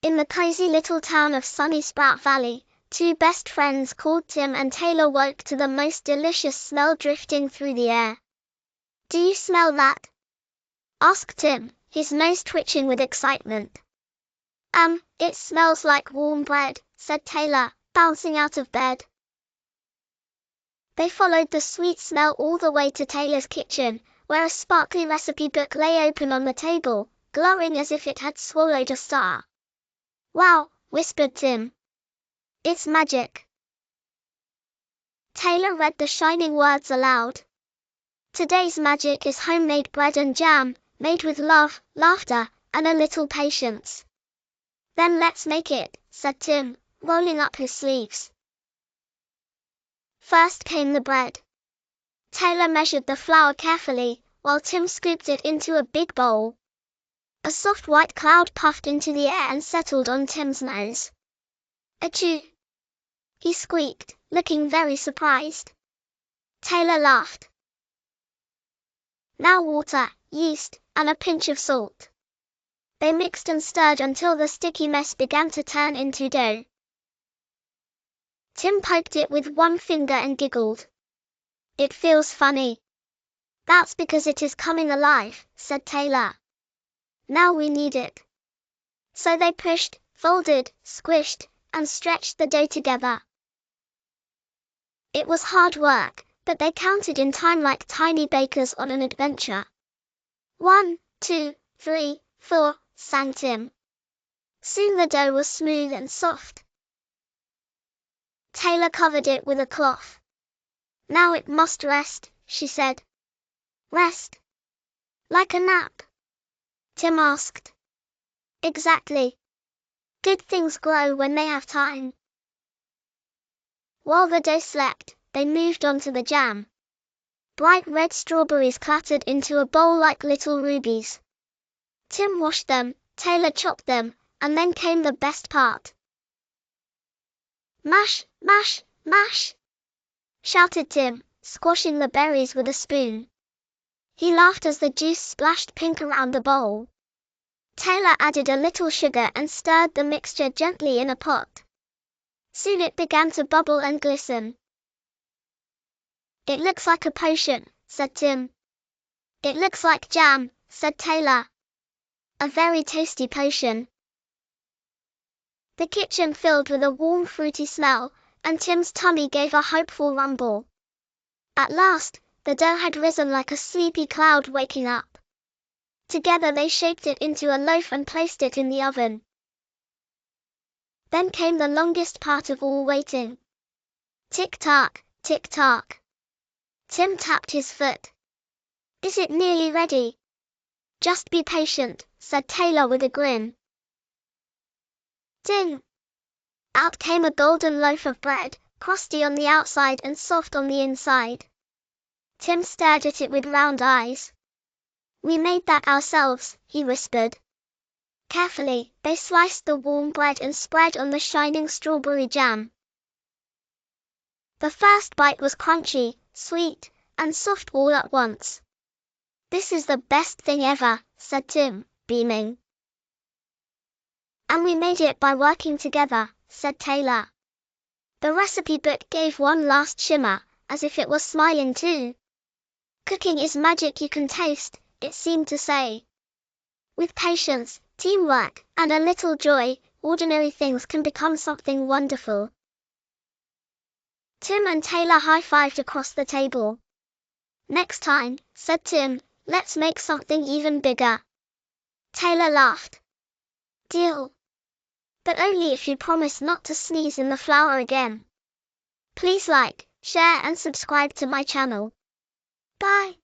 In the cozy little town of sunny Sprout Valley, two best friends called Tim and Taylor woke to the most delicious smell drifting through the air. "Do you smell that?" asked Tim, his nose twitching with excitement. It smells like warm bread," said Taylor, bouncing out of bed. They followed the sweet smell all the way to Taylor's kitchen, where a sparkly recipe book lay open on the table, glowing as if it had swallowed a star. "Wow," whispered Tim. "It's magic." Taylor read the shining words aloud. "Today's magic is homemade bread and jam, made with love, laughter, and a little patience." "Then let's make it," said Tim, rolling up his sleeves. First came the bread. Taylor measured the flour carefully, while Tim scooped it into a big bowl. A soft white cloud puffed into the air and settled on Tim's nose. "Achoo!" he squeaked, looking very surprised. Taylor laughed. "Now water, yeast, and a pinch of salt." They mixed and stirred until the sticky mess began to turn into dough. Tim poked it with one finger and giggled. "It feels funny." "That's because it is coming alive," said Taylor. "Now we knead it." So they pushed, folded, squished, and stretched the dough together. It was hard work, but they counted in time like tiny bakers on an adventure. 1, 2, 3, 4, sang Tim. Soon the dough was smooth and soft. Taylor covered it with a cloth. "Now it must rest," she said. "Rest? Like a nap?" Tim asked. "Exactly. Good things grow when they have time." While the dough slept, they moved on to the jam. Bright red strawberries clattered into a bowl like little rubies. Tim washed them, Taylor chopped them, and then came the best part. "Mash, mash, mash!" shouted Tim, squashing the berries with a spoon. He laughed as the juice splashed pink around the bowl. Taylor added a little sugar and stirred the mixture gently in a pot. Soon it began to bubble and glisten. "It looks like a potion," said Tim. "It looks like jam," said Taylor. "A very tasty potion." The kitchen filled with a warm fruity smell, and Tim's tummy gave a hopeful rumble. At last, the dough had risen like a sleepy cloud waking up. Together they shaped it into a loaf and placed it in the oven. Then came the longest part of all waiting. Tick-tock, tick-tock. Tim tapped his foot. "Is it nearly ready?" "Just be patient," said Taylor with a grin. Ding! Out came a golden loaf of bread, crusty on the outside and soft on the inside. Tim stared at it with round eyes. "We made that ourselves," he whispered. Carefully, they sliced the warm bread and spread on the shining strawberry jam. The first bite was crunchy, sweet, and soft all at once. "This is the best thing ever," said Tim, beaming. "And we made it by working together," said Taylor. The recipe book gave one last shimmer, as if it was smiling too. "Cooking is magic you can taste," it seemed to say. "With patience, teamwork, and a little joy, ordinary things can become something wonderful." Tim and Taylor high-fived across the table. "Next time," said Tim, "let's make something even bigger." Taylor laughed. "Deal. But only if you promise not to sneeze in the flour again." Please like, share and subscribe to my channel. Bye.